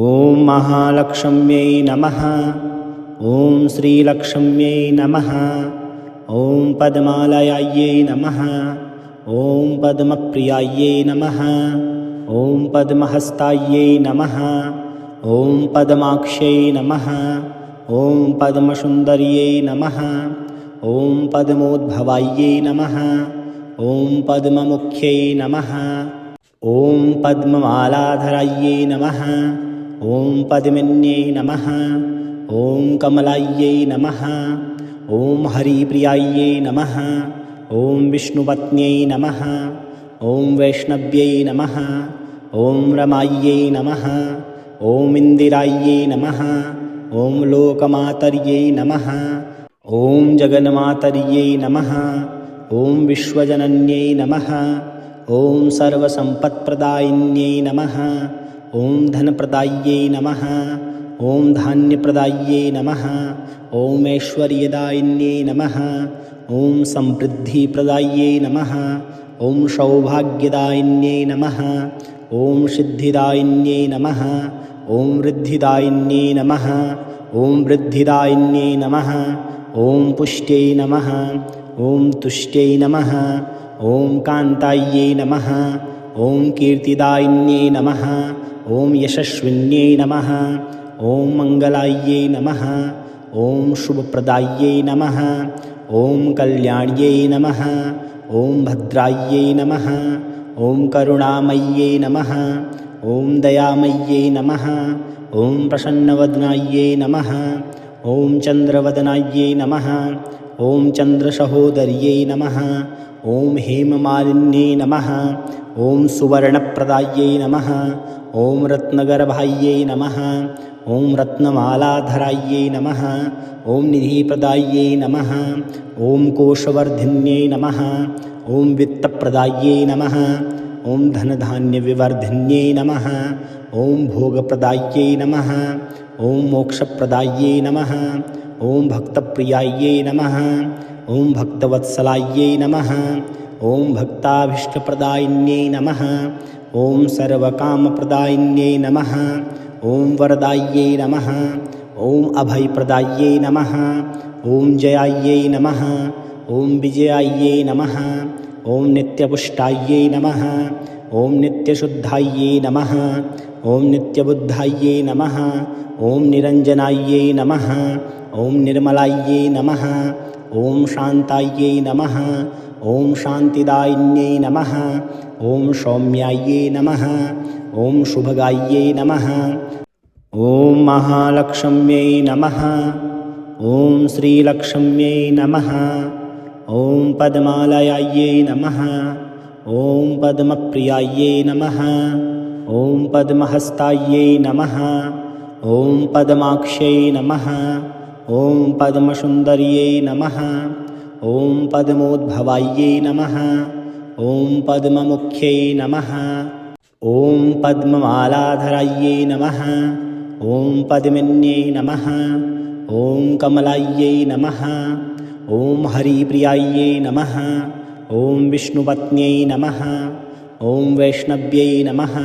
ॐ महालक्ष्म्यै नमः। ॐ श्रीलक्ष्म्यै नमः। ॐ पद्मालयायै नमः। ॐ पद्मप्रियायै नमः। ॐ पद्महस्तायै नमः। ॐ पद्माक्ष्यै नमः। ॐ पद्मसुन्दर्यै नमः। ॐ पद्मोद्भवायै नमः। ॐ पद्ममुख्यै नमः। ॐ पद्ममालाधरायै नमः। ॐ पद्मिन्यै नमः। ॐ कमलायै नमः। ॐ हरिप्रियायै नमः। ॐ विष्णुपत्न्यै नमः। ॐ वैष्णव्यै नमः। ॐ रमायै नमः। ॐ इन्दिरायै नमः। ॐ लोकमातर्यै नमः। ॐ जगन्मातर्यै नमः। ॐ विश्वजनन्यै नमः। ॐ सर्वसम्पत्प्रदायिन्यै नमः। ॐ धनप्रदायिन्यै नमः। ॐ धान्यप्रदायिन्यै नमः। ॐ ऐश्वर्यदायिन्यै नमः। ॐ समृद्धिप्रदायिन्यै नमः। ॐ सौभाग्यदायिन्यै नमः। ॐ सिद्धिदायिन्यै नमः। ॐ वृद्धिदायिन्यै नमः। ॐ वृद्धिदायिन्यै नमः। ॐ पुष्ट्यै नमः। ॐ तुष्ट्यै नमः। ॐ कान्तायै नमः। ॐ कीर्तिदायिन्यै नमः। ॐ यशस्विन्यै नमः। ॐ मङ्गलायै नमः। ॐ शुभप्रदायै नमः। ॐ कल्याण्यै नमः। ॐ भद्रायै नमः। ॐ करुणामय्यै नमः। ॐ दयामय्यै नमः। ॐ प्रसन्नवदनायै नमः। ॐ चन्द्रवदनायै नमः। ॐ चन्द्रसहोदर्यै नमः। ॐ हेममालिन्यै नमः। ॐ सुवर्णप्रदायै नमः। ॐ रत्नगर्भायै नमः। ॐ रत्नमालाधरायै नमः। ॐ निधिप्रदायै नमः। ॐ कोशवर्धिन्यै नमः। ॐ वित्तप्रदायै नमः। ॐ धनधान्यविवर्धिन्यै नमः। ॐ भोगप्रदायै नमः। ॐ मोक्षप्रदायै नमः। ॐ भक्तप्रियायै नमः। ॐ भक्तवत्सलायै नमः। ॐ भक्ताभीष्टप्रदायिन्यै नमः। ॐ सर्वकामप्रदायिन्यै नमः। ॐ वरदायै नमः। ॐ अभयप्रदायै नमः। ॐ जयायै नमः। ॐ विजयायै नमः। ॐ नित्यपुष्टायै नमः। ॐ नित्यशुद्धायै नमः। ॐ नित्यबुद्धायै नमः। ॐ निरञ्जनायै नमः। ॐ निर्मलायै नमः। ॐ शान्तायै नमः। ॐ शान्तिदायिन्यै नमः। ॐ सौम्यायै नमः। ॐ शुभगायै नमः। ॐ महालक्ष्म्यै नमः। ॐ श्रीलक्ष्म्यै नमः। ॐ पद्मालयायै नमः। ॐ पद्मप्रियायै नमः। ॐ पद्महस्तायै नमः। ॐ पद्माक्ष्यै नमः। ॐ पद्मसुन्दर्यै नमः। ॐ पद्मोद्भवायै नमः। ॐ पद्ममुख्यै नमः। ॐ पद्ममालाधरायै नमः। ॐ पद्मिन्यै नमः। ॐ कमलायै नमः। ॐ हरिप्रियायै नमः। ॐ विष्णुपत्न्यै नमः। ॐ वैष्णव्यै नमः।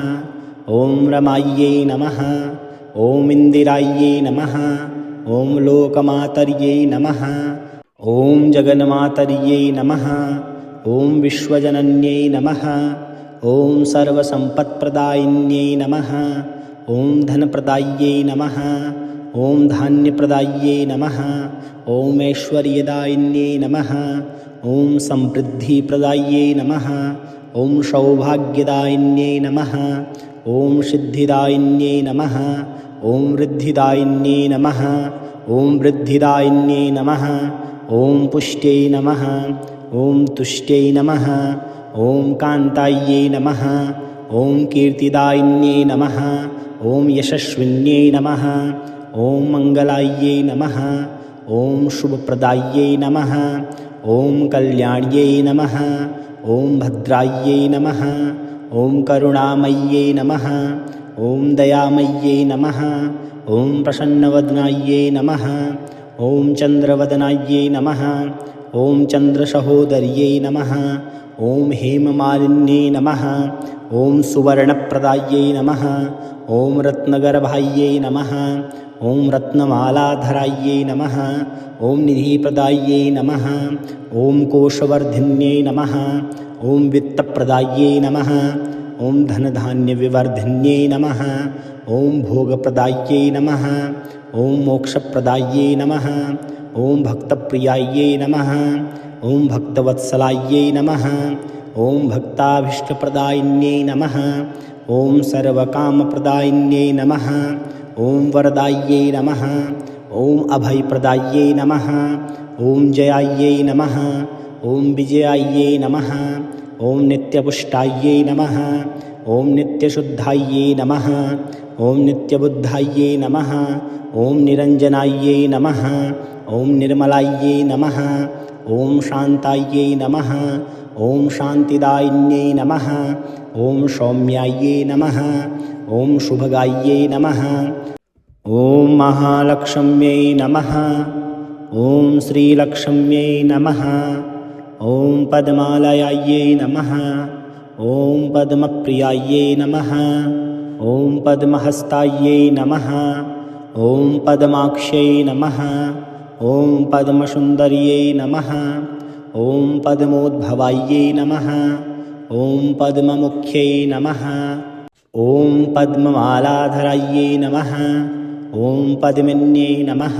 ॐ रमायै नमः। ॐ इन्दिरायै नमः। ॐ लोकमातर्यै नमः। ॐ जगन्मातर्यै नमः। ॐ विश्वजनन्यै नमः। ॐ सर्वसम्पत्प्रदायिन्यै नमः। ॐ धनप्रदायिन्यै नमः। ॐ धान्यप्रदायिन्यै नमः। ॐ ऐश्वर्यदायिन्यै नमः। ॐ समृद्धिप्रदायिन्यै नमः। ॐ सौभाग्यदायिन्यै नमः। ॐ सिद्धिदायिन्यै नमः। ॐ वृद्धिदायिन्यै नमः। ॐ वृद्धिदायिन्यै नमः। ॐ पुष्ट्यै नमः। ॐ तुष्ट्यै नमः। ॐ कान्तायै नमः। ॐ कीर्तिदायिन्यै नमः। ॐ यशस्विन्यै नमः। ॐ मङ्गलायै नमः। ॐ शुभप्रदायै नमः। ॐ कल्याण्यै नमः। ॐ भद्रायै नमः। ॐ करुणामय्यै नमः। ॐ दयामय्यै नमः। ॐ प्रसन्नवदनायै नमः। ॐ चन्द्रवदनायै नमः। ॐ चन्द्रसहोदर्यै नमः। ॐ हेममालिन्यै नमः। ॐ सुवर्णप्रदायै नमः। ॐ रत्नगर्भायै नमः। ॐ रत्नमालाधरायै नमः। ॐ निधिप्रदायै नमः। ॐ कोशवर्धिन्यै नमः। ॐ वित्तप्रदायै नमः। ॐ धनधान्यविवर्धिन्यै नमः। ॐ भोगप्रदायै नमः। ॐ मोक्षप्रदायै नमः। ॐ भक्तप्रियायै नमः। ॐ भक्तवत्सलायै नमः। ॐ भक्ताभीष्टप्रदायिन्यै नमः। ॐ सर्वकामप्रदायिन्यै नमः। ॐ वरदायै नमः। ॐ अभयप्रदायै नमः। ॐ जयायै नमः। ॐ विजयायै नमः। ॐ नित्यपुष्टायै नमः। ॐ नित्यशुद्धायै नमः। ॐ नित्यबुद्धायै नमः। ॐ निरञ्जनायै नमः। ॐ निर्मलायै नमः। ॐ शान्तायै नमः। ॐ शान्तिदायिन्यै नमः। ॐ सौम्यायै नमः। ॐ शुभगायै नमः। ॐ महालक्ष्म्यै नमः। ॐ श्रीलक्ष्म्यै नमः। ॐ पद्मालयायै नमः। ॐ पद्मप्रियायै नमः। ॐ पद्महस्तायै नमः। ॐ पद्माक्ष्यै नमः। ॐ पद्मसुन्दर्यै नमः। ॐ पद्मोद्भवायै नमः। ॐ पद्ममुख्यै नमः। ॐ पद्ममालाधरायै नमः। ॐ पद्मिन्यै नमः।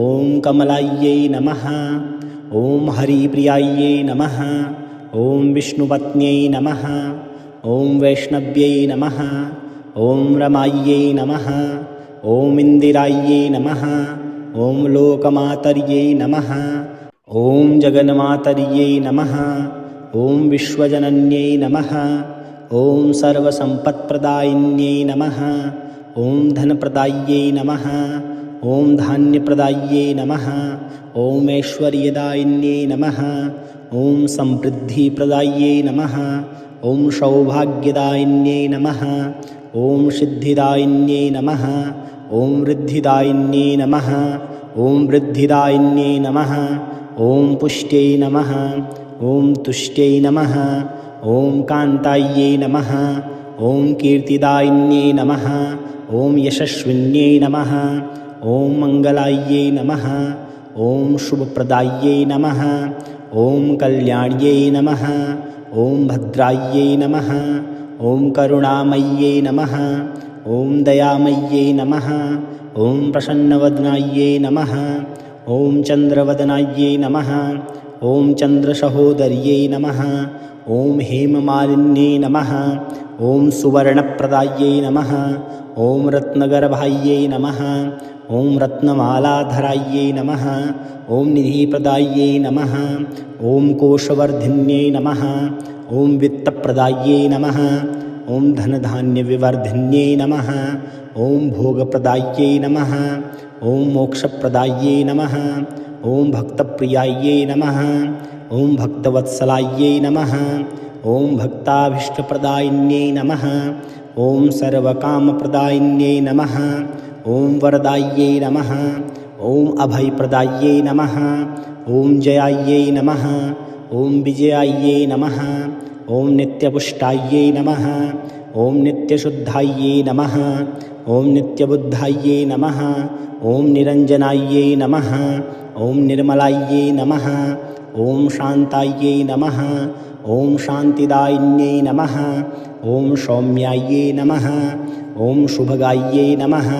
ॐ कमलायै नमः। ॐ हरिप्रियायै नमः। ॐ विष्णुपत्न्यै नमः। ॐ वैष्णव्यै नमः। ॐ रमायै नमः। ॐ इन्दिरायै नमः। ॐ लोकमातर्यै नमः। ॐ जगन्मातर्यै नमः। ॐ विश्वजनन्यै नमः। ॐ सर्वसम्पत्प्रदायिन्यै नमः। ॐ धनप्रदाय्यै नमः। ॐ धान्यप्रदाय्यै नमः। ॐ ऐश्वर्यदायिन्यै नमः। ॐ समृद्धिप्रदाय्यै नमः। ॐ सौभाग्यदायिन्यै नमः। ॐ सिद्धिदायिन्यै नमः। ॐ वृद्धिदायिन्यै नमः। ॐ वृद्धिदायिन्यै नमः। ॐ पुष्ट्यै नमः। ॐ तुष्ट्यै नमः। ॐ कान्तायै नमः। ॐ कीर्तिदायिन्यै नमः। ॐ यशस्विन्यै नमः। ॐ मङ्गलायै नमः। ॐ शुभप्रदायै नमः। ॐ कल्याण्यै नमः। ॐ भद्रायै नमः। ॐ करुणामय्यै नमः। ॐ दयामय्यै नमः। ॐ प्रसन्नवदनायै नमः। ॐ चन्द्रवदनायै नमः। ॐ चन्द्रसहोदर्यै नमः। ॐ हेममालिन्यै नमः। ॐ सुवर्णप्रदायै नमः। ॐ रत्नगर्भायै नमः। ॐ रत्नमालाधरायै नमः। ॐ निधिप्रदायै नमः। ॐ कोशवर्धिन्यै नमः। ॐ वित्तप्रदायै नमः। ॐ धनधान्यविवर्धिन्यै नमः। ॐ भोगप्रदायै नमः। ॐ मोक्षप्रदायै नमः। ॐ भक्तप्रियायै नमः। ॐ भक्तवत्सलायै नमः। ॐ भक्ताभीष्टप्रदायिन्यै नमः। ॐ सर्वकामप्रदायिन्यै नमः। ॐ वरदायै नमः। ॐ अभयप्रदायै नमः। ॐ जयायै नमः। ॐ विजयायै नमः। ॐ नित्यपुष्टायै नमः। ॐ नित्यशुद्धायै नमः। ॐ नित्यबुद्धायै नमः। ॐ निरञ्जनायै नमः। ॐ निर्मलायै नमः। ॐ शान्तायै नमः। ॐ शान्तिदायिन्यै नमः। ॐ सौम्यायै नमः। ॐ शुभगायै नमः।